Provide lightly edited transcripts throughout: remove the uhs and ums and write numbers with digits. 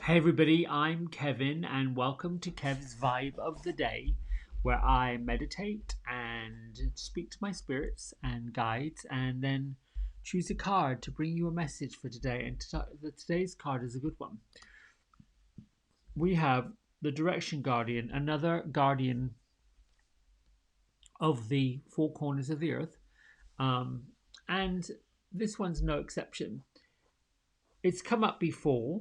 Hey everybody, I'm Kevin and welcome to Kev's Vibe of the Day, where I meditate and speak to my spirits and guides and then choose a card to bring you a message for today. And today's card is a good one. We have the Direction Guardian, another guardian of the four corners of the earth. And this one's no exception. It's come up before.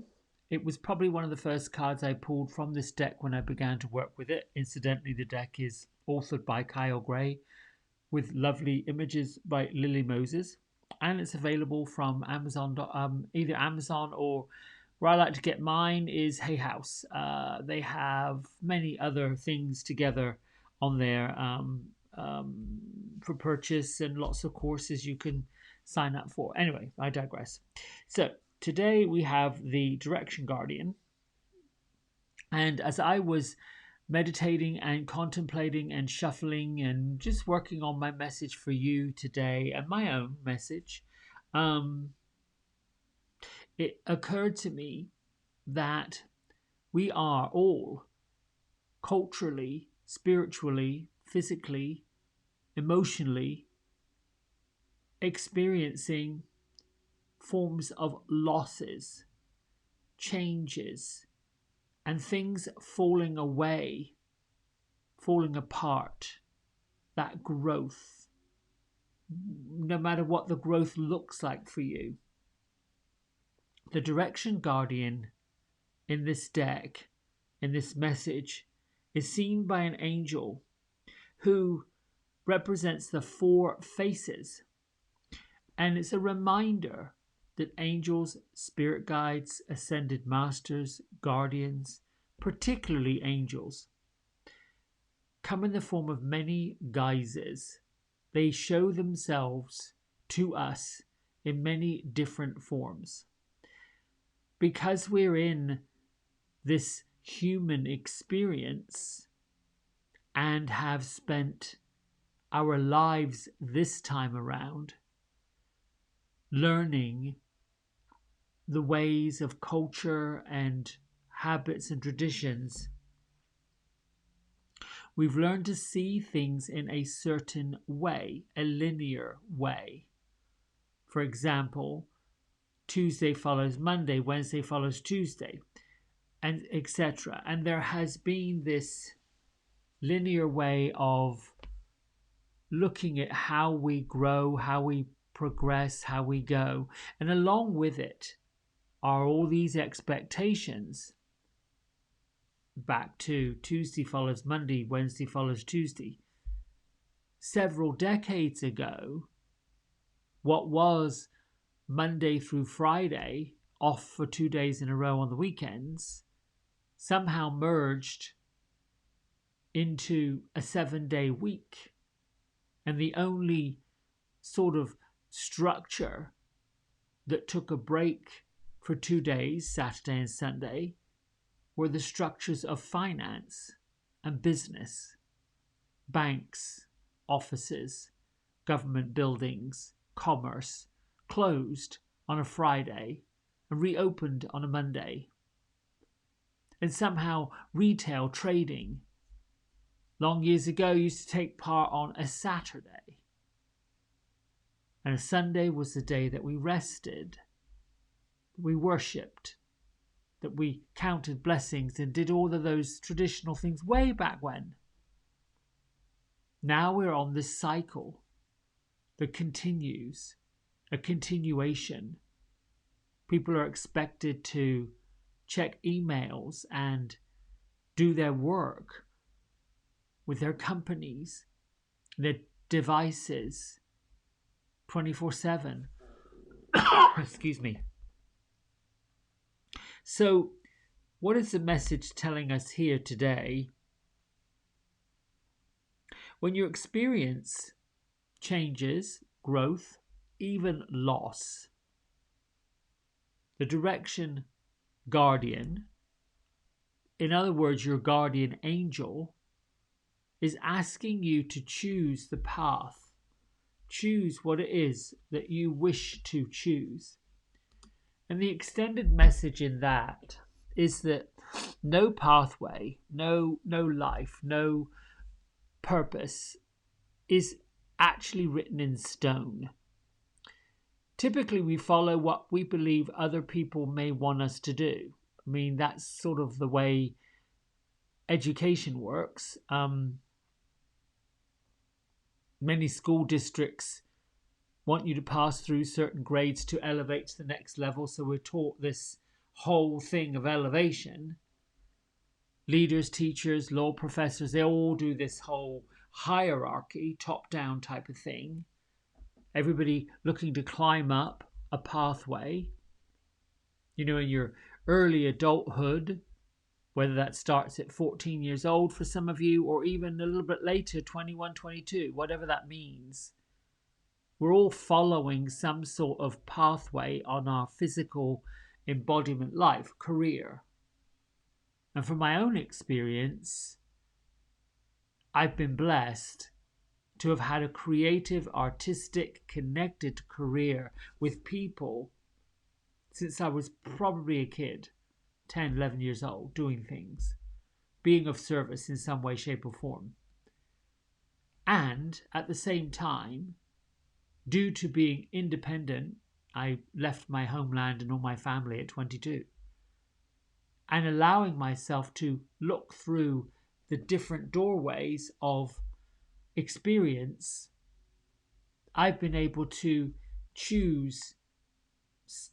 It was probably one of the first cards I pulled from this deck when I began to work with it. Incidentally, the deck is authored by Kyle Gray with lovely images by Lily Moses, and it's available from Amazon, either Amazon or where I like to get mine is Hay House. They have many other things together on there for purchase and lots of courses you can sign up for. Anyway, I digress. So today we have the Direction Guardian. And as I was meditating and contemplating and shuffling and just working on my message for you today and my own message, it occurred to me that we are all culturally, spiritually, physically, emotionally experiencing forms of losses, changes, and things falling away, falling apart. That growth, no matter what the growth looks like for you. The Direction Guardian in this deck, in this message, is seen by an angel who represents the four faces. And it's a reminder that angels, spirit guides, ascended masters, guardians, particularly angels, come in the form of many guises. They show themselves to us in many different forms. Because we're in this human experience and have spent our lives this time around learning the ways of culture and habits and traditions, we've learned to see things in a certain way, a linear way. For example, Tuesday follows Monday, Wednesday follows Tuesday, and etc. And there has been this linear way of looking at how we grow, how we progress, how we go. And along with it are all these expectations. Back to Tuesday follows Monday, Wednesday follows Tuesday. Several decades ago, what was Monday through Friday, off for 2 days in a row on the weekends, somehow merged into a 7-day week. And the only sort of structure that took a break for 2 days, Saturday and Sunday, were the structures of finance and business, banks, offices, government buildings, commerce, closed on a Friday and reopened on a Monday. And somehow retail trading, long years ago, used to take part on a Saturday. And a Sunday was the day that we rested, that we worshipped, that we counted blessings and did all of those traditional things way back when. Now we're on this cycle that continues, a continuation. People are expected to check emails and do their work with their companies, their devices, 24/7. Excuse me. So, what is the message telling us here today? When you experience changes, growth, even loss, the Direction Guardian, in other words, your guardian angel, is asking you to choose the path. Choose what it is that you wish to choose. And the extended message in that is that no pathway, no life, no purpose is actually written in stone. Typically, we follow what we believe other people may want us to do. I mean, that's sort of the way education works. Many school districts want you to pass through certain grades to elevate to the next level, so we're taught this whole thing of elevation. Leaders, teachers, law professors, they all do this whole hierarchy, top-down type of thing. Everybody looking to climb up a pathway. In your early adulthood, whether that starts at 14 years old for some of you, or even a little bit later, 21, 22, whatever that means. We're all following some sort of pathway on our physical embodiment life, career. And from my own experience, I've been blessed to have had a creative, artistic, connected career with people since I was probably a kid, 10, 11 years old, doing things, being of service in some way, shape, or form. And at the same time, due to being independent, I left my homeland and all my family at 22. And allowing myself to look through the different doorways of experience, I've been able to choose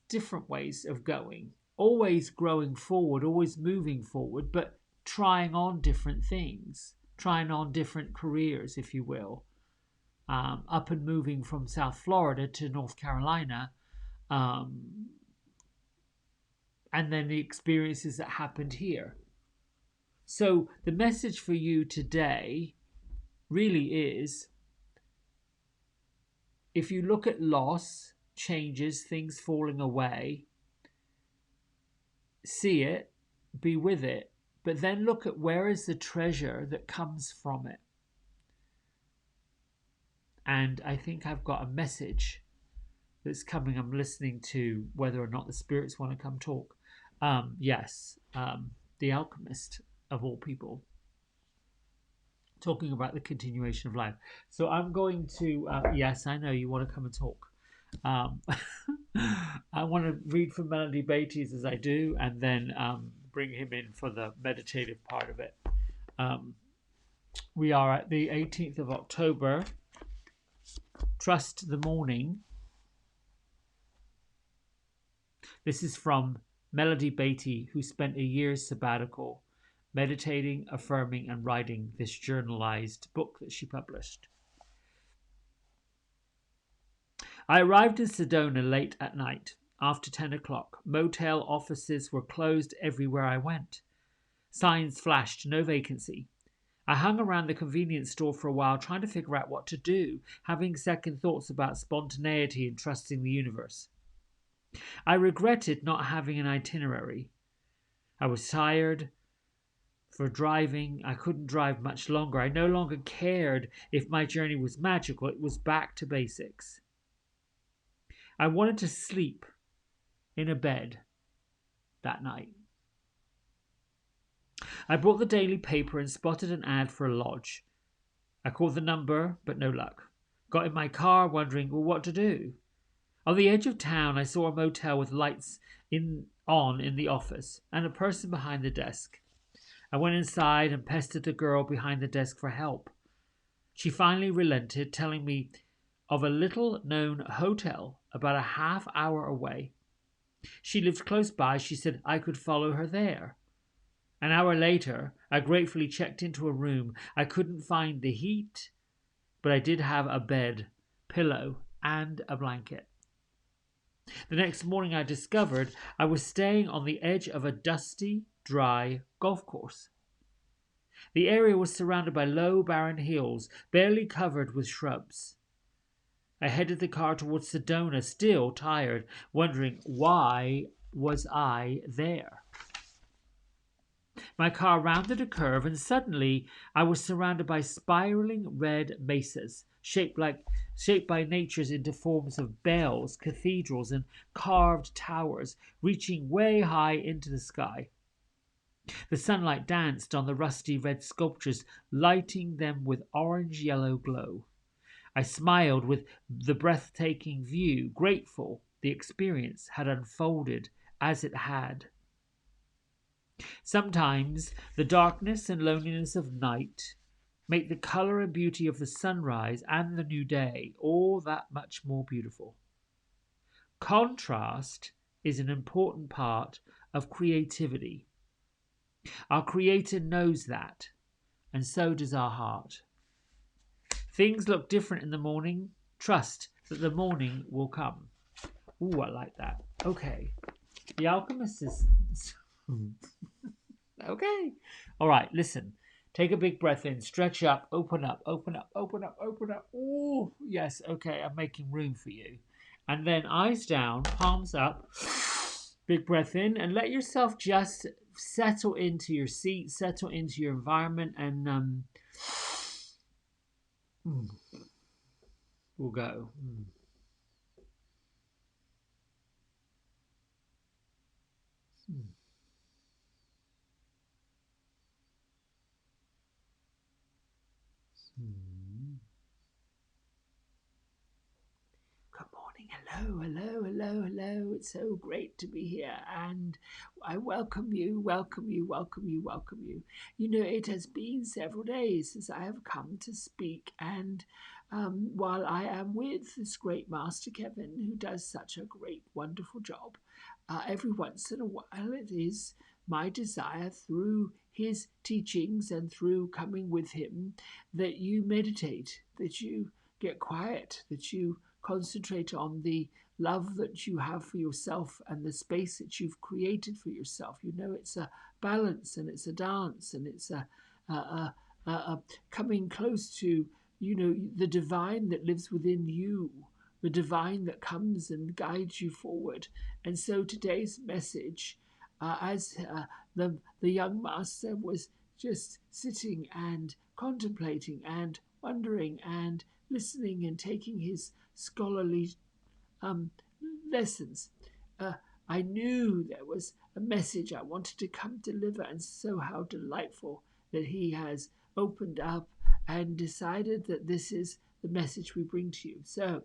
different ways of going, always growing forward, always moving forward, but trying on different things, trying on different careers, if you will. Up and moving from South Florida to North Carolina, and then the experiences that happened here. So the message for you today really is, if you look at loss, changes, things falling away, see it, be with it, but then look at where is the treasure that comes from it. And I think I've got a message that's coming. I'm listening to whether or not the spirits want to come talk. Yes, the alchemist of all people, talking about the continuation of life. So I'm going to, yes, I know you want to come and talk. I want to read from Melody Beatty's as I do, and then bring him in for the meditative part of it. We are at the 18th of October. Trust the Morning. This is from Melody Beatty, who spent a year's sabbatical meditating, affirming, and writing this journalized book that she published. I arrived in Sedona late at night, after 10 o'clock. Motel offices were closed everywhere I went. Signs flashed, no vacancy. I hung around the convenience store for a while, trying to figure out what to do, having second thoughts about spontaneity and trusting the universe. I regretted not having an itinerary. I was tired for driving. I couldn't drive much longer. I no longer cared if my journey was magical. It was back to basics. I wanted to sleep in a bed that night. I brought the daily paper and spotted an ad for a lodge. I called the number, but no luck. Got in my car, wondering what to do. On the edge of town, I saw a motel with lights on in the office and a person behind the desk. I went inside and pestered the girl behind the desk for help. She finally relented, telling me of a little-known hotel about a half-hour away. She lived close by. She said I could follow her there. An hour later, I gratefully checked into a room. I couldn't find the heat, but I did have a bed, pillow, and a blanket. The next morning, I discovered I was staying on the edge of a dusty, dry golf course. The area was surrounded by low, barren hills, barely covered with shrubs. I headed the car towards Sedona, still tired, wondering why was I there. My car rounded a curve, and suddenly I was surrounded by spiraling red mesas, shaped by natures into forms of bells, cathedrals, and carved towers, reaching way high into the sky. The sunlight danced on the rusty red sculptures, lighting them with orange-yellow glow. I smiled with the breathtaking view, grateful the experience had unfolded as it had. Sometimes the darkness and loneliness of night make the color and beauty of the sunrise and the new day all that much more beautiful. Contrast is an important part of creativity. Our Creator knows that, and so does our heart. Things look different in the morning. Trust that the morning will come. Ooh, I like that. Okay. The Alchemist is. Okay. All right, listen. Take a big breath in, stretch up, open up, open up, open up, open up. Ooh, yes, okay, I'm making room for you. And then eyes down, palms up, big breath in, and let yourself just settle into your seat, settle into your environment, and we'll go. Good morning. Hello, hello, hello, hello. It's so great to be here, and I welcome you, welcome you, welcome you, welcome you. You know, it has been several days since I have come to speak, and while I am with this great master Kevin, who does such a great, wonderful job, every once in a while it is my desire through his teachings and through coming with him that you meditate, that you get quiet, that you concentrate on the love that you have for yourself and the space that you've created for yourself. You know, it's a balance and it's a dance and it's a coming close to, you know, the divine that lives within you, the divine that comes and guides you forward. And so today's message, as the young master was just sitting and contemplating and wondering and listening and taking his scholarly um, lessons, I knew there was a message I wanted to come deliver, and so how delightful that he has opened up and decided that this is the message we bring to you. So,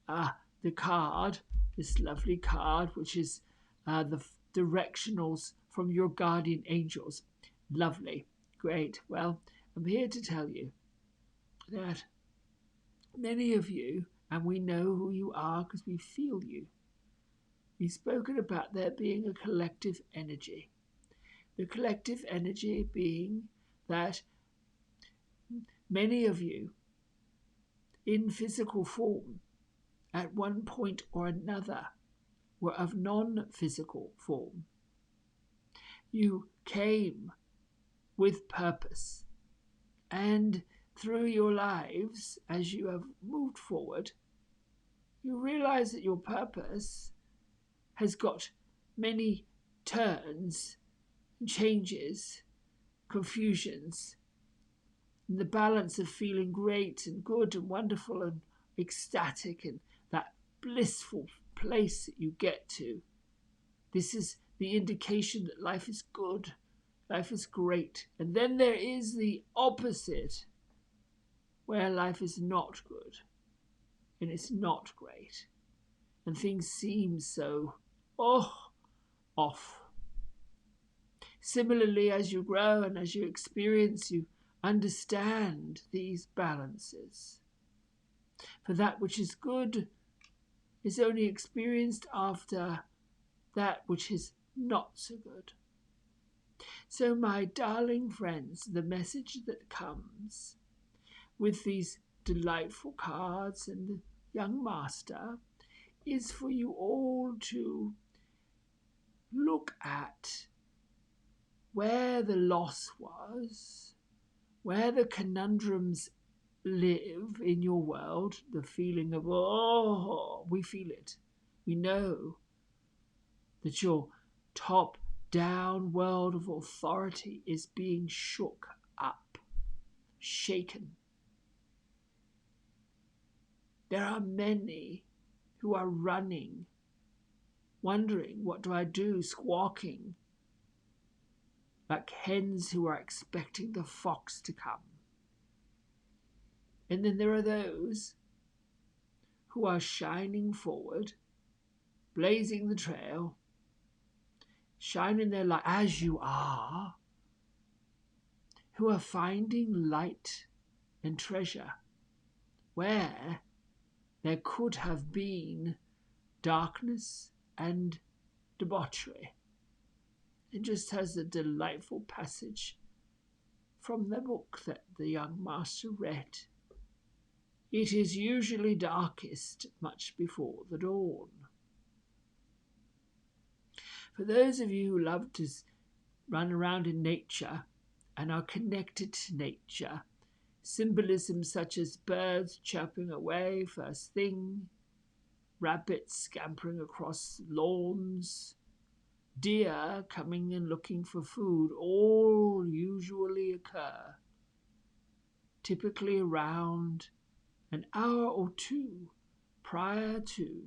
the card, this lovely card, which is the directionals from your guardian angels. Lovely, great. Well, I'm here to tell you that many of you, and we know who you are because we feel you. We've spoken about there being a collective energy. The collective energy being that many of you in physical form at one point or another were of non-physical form. You came with purpose, and through your lives, as you have moved forward, you realize that your purpose has got many turns, changes, confusions, and the balance of feeling great and good and wonderful and ecstatic and that blissful place that you get to. This is the indication that life is good, life is great. And then there is the opposite, where life is not good and it's not great and things seem so off. Similarly, as you grow and as you experience, you understand these balances. For that which is good is only experienced after that which is not so good. So, my darling friends, the message that comes with these delightful cards and the young master is for you all to look at where the loss was, where the conundrums live in your world, the feeling of, we feel it. We know that your top-down world of authority is being shook up, shaken. There are many who are running, wondering, what do I do, squawking, like hens who are expecting the fox to come. And then there are those who are shining forward, blazing the trail, shining their light as you are, who are finding light and treasure where there could have been darkness and debauchery. It just has a delightful passage from the book that the young master read. It is usually darkest much before the dawn. For those of you who love to run around in nature and are connected to nature, symbolism such as birds chirping away first thing, rabbits scampering across lawns, deer coming and looking for food, all usually occur, typically around an hour or two prior to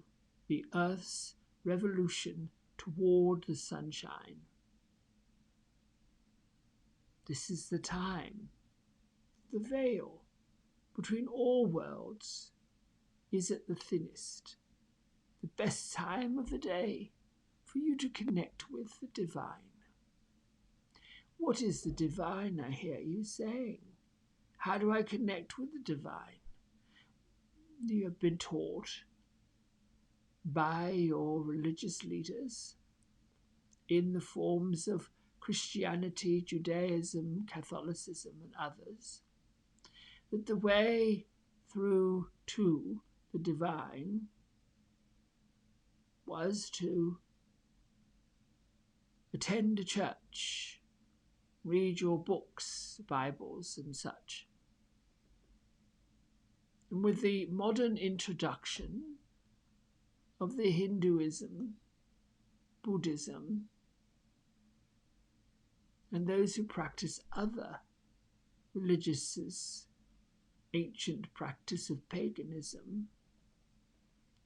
the Earth's revolution toward the sunshine. This is the time. The veil between all worlds is at the thinnest, the best time of the day for you to connect with the divine. What is the divine, I hear you saying? How do I connect with the divine? You have been taught by your religious leaders in the forms of Christianity, Judaism, Catholicism, and others, that the way through to the divine was to attend a church, read your books, Bibles, and such. And with the modern introduction of the Hinduism, Buddhism, and those who practice other religious, ancient practice of paganism,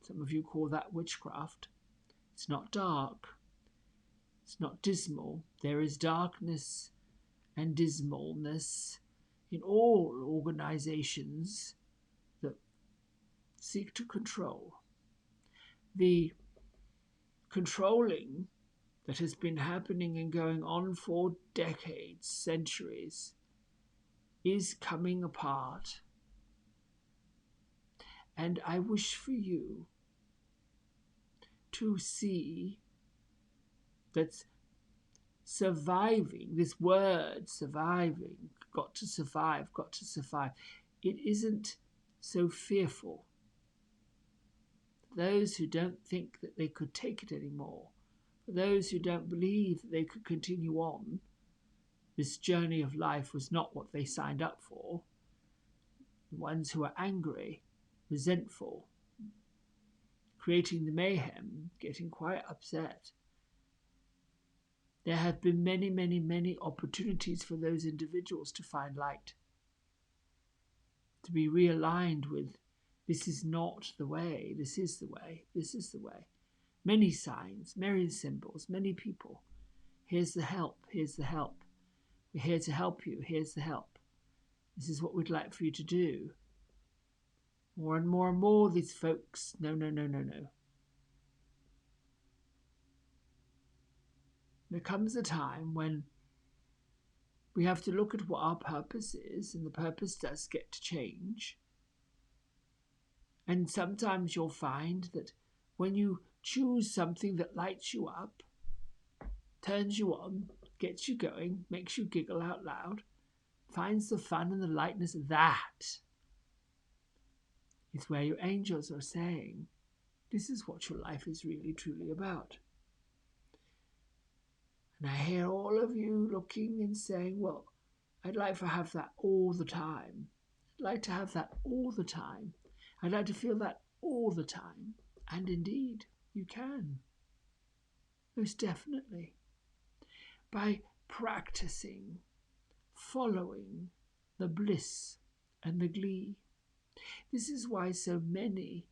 some of you call that witchcraft. It's not dark. It's not dismal. There is darkness and dismalness in all organizations that seek to control. The controlling that has been happening and going on for decades, centuries, is coming apart. And I wish for you to see that surviving, this word surviving, got to survive, it isn't so fearful. Those who don't think that they could take it anymore, for those who don't believe that they could continue on, this journey of life was not what they signed up for. The ones who are angry, resentful, creating the mayhem, getting quite upset. There have been many, many, many opportunities for those individuals to find light, to be realigned with, this is not the way, this is the way, this is the way. Many signs, many symbols, many people. Here's the help, here's the help. We're here to help you, here's the help. This is what we'd like for you to do. More and more and more, these folks, no. There comes a time when we have to look at what our purpose is, and the purpose does get to change. And sometimes you'll find that when you choose something that lights you up, turns you on, gets you going, makes you giggle out loud, finds the fun and the lightness, that is where your angels are saying, this is what your life is really truly about. And I hear all of you looking and saying, well, I'd like to have that all the time. I'd like to have that all the time. I'd like to feel that all the time. And indeed, you can. Most definitely. By practicing, following the bliss and the glee. This is why so many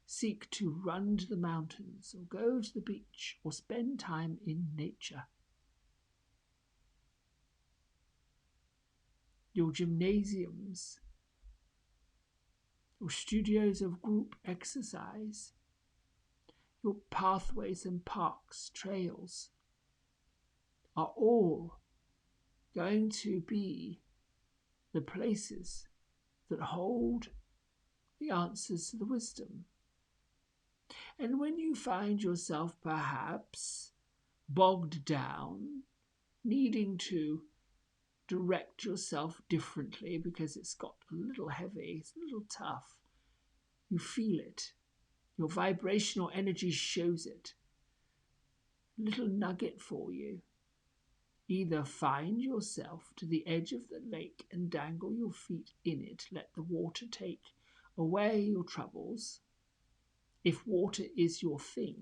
seek to run to the mountains or go to the beach or spend time in nature. your gymnasiums, your studios of group exercise, your pathways and parks, trails, are all going to be the places that hold the answers to the wisdom. And when you find yourself perhaps bogged down, needing to direct yourself differently because it's got a little heavy, it's a little tough, you feel it. Your vibrational energy shows it. Little nugget for you. Either find yourself to the edge of the lake and dangle your feet in it, let the water take away your troubles, if water is your thing.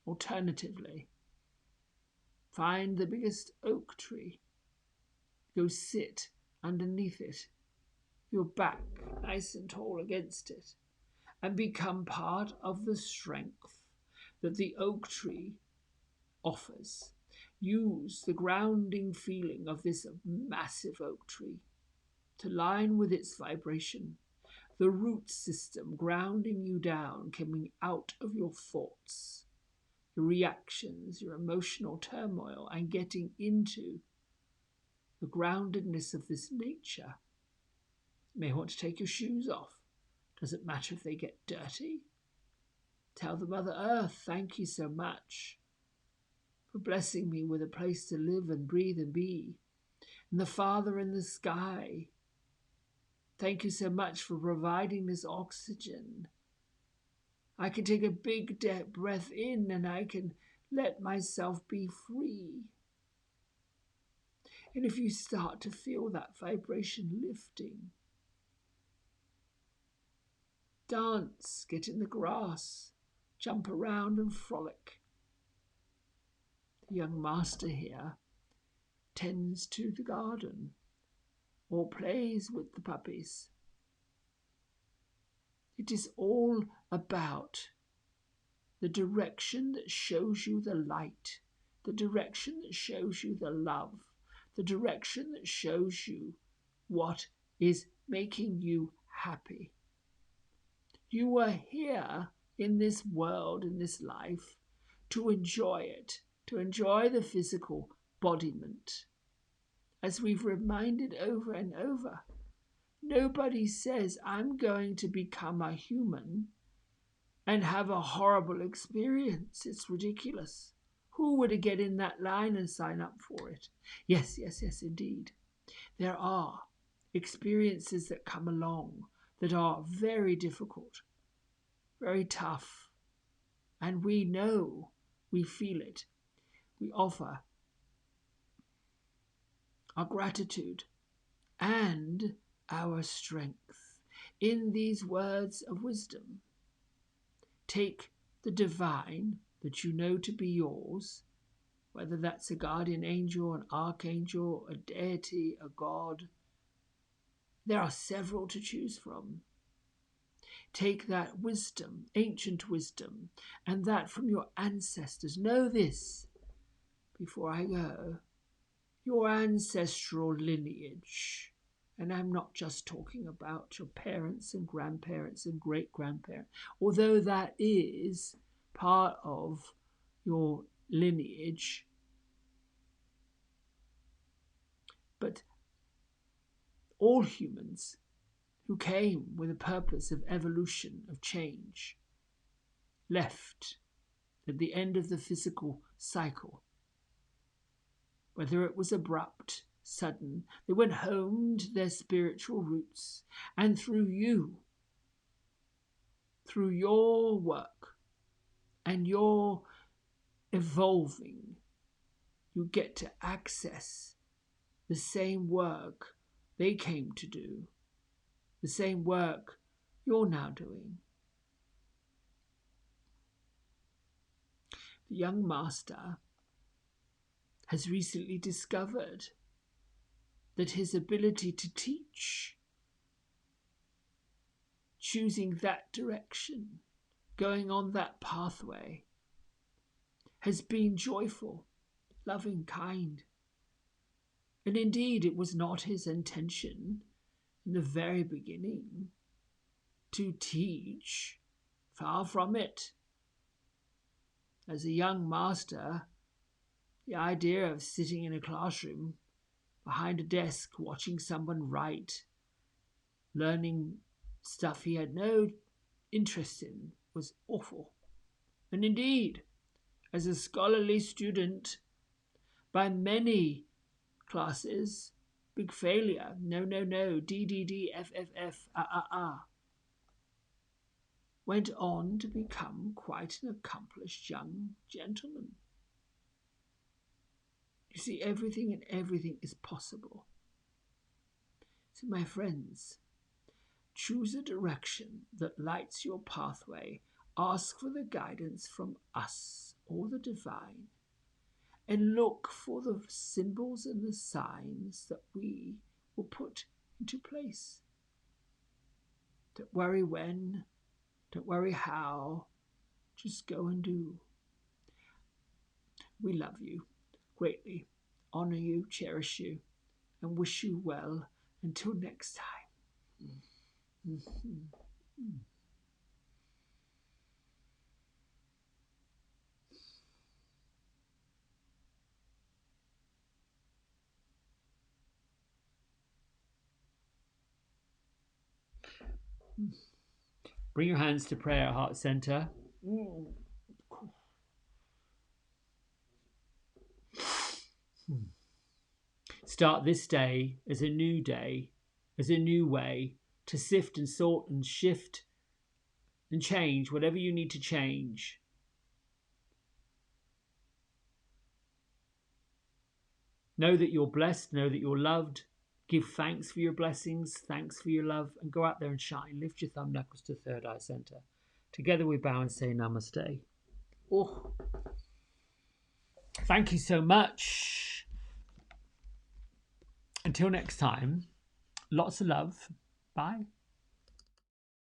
Alternatively, find the biggest oak tree, go sit underneath it, your back nice and tall against it, and become part of the strength that the oak tree offers. Use the grounding feeling of this massive oak tree to line with its vibration, the root system grounding you down, coming out of your thoughts, your reactions, your emotional turmoil, and getting into the groundedness of this nature. You may want to take your shoes off. Doesn't matter if they get dirty. Tell the Mother Earth, thank you so much for blessing me with a place to live and breathe and be. And the Father in the sky, thank you so much for providing this oxygen. I can take a big breath in and I can let myself be free. And if you start to feel that vibration lifting, dance, get in the grass, jump around and frolic. The young master here tends to the garden or plays with the puppies. It is all about the direction that shows you the light, the direction that shows you the love, the direction that shows you what is making you happy. You are here in this world, in this life, to enjoy it, to enjoy the physical embodiment. As we've reminded over and over, nobody says, I'm going to become a human and have a horrible experience. It's ridiculous. Who would get in that line and sign up for it? Yes, indeed. There are experiences that come along that are very difficult, very tough, and we know, we feel it. We offer our gratitude and our strength in these words of wisdom. Take the divine that you know to be yours, whether that's a guardian angel, an archangel, a deity, a god. There are several to choose from. Take that wisdom, ancient wisdom, and that from your ancestors. Know this, before I go, your ancestral lineage. And I'm not just talking about your parents and grandparents and great-grandparents, although that is part of your lineage. But all humans who came with a purpose of evolution, of change, left at the end of the physical cycle. Whether it was abrupt, sudden, they went home to their spiritual roots, and through you, through your work and your evolving, you get to access the same work they came to do, the same work you're now doing. The young master has recently discovered that his ability to teach, choosing that direction, going on that pathway, has been joyful, loving, kind, And indeed, it was not his intention in the very beginning to teach. Far from it. As a young master, the idea of sitting in a classroom behind a desk watching someone write, learning stuff he had no interest in, was awful. And indeed, as a scholarly student, by many classes, big failure, no, no, no, D, D, D, F, F, F, went on to become quite an accomplished young gentleman. You see, everything and everything is possible. So, my friends, choose a direction that lights your pathway. Ask for the guidance from us or the divine, and look for the symbols and the signs that we will put into place. Don't worry when, don't worry how, just go and do. We love you greatly, honour you, cherish you, and wish you well until next time. Bring your hands to prayer heart center. Start this day as a new day, as a new way to sift and sort and shift and change whatever you need to change. Know that you're blessed, know that you're loved. Give thanks for your blessings, thanks for your love, and go out there and shine. Lift your thumb knuckles to third eye center. Together we bow and say namaste. Oh, thank you so much. Until next time, lots of love. Bye.